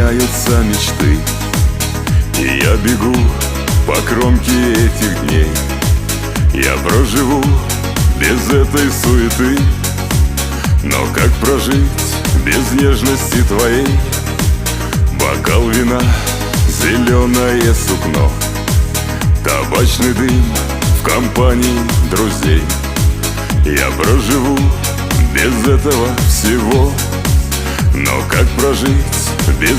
меняются мечты, и я бегу по кромке этих дней. Я проживу без этой суеты, но как прожить без нежности твоей? Бокал вина, зеленое сукно, табачный дым в компании друзей. Я проживу без этого всего, но как прожить без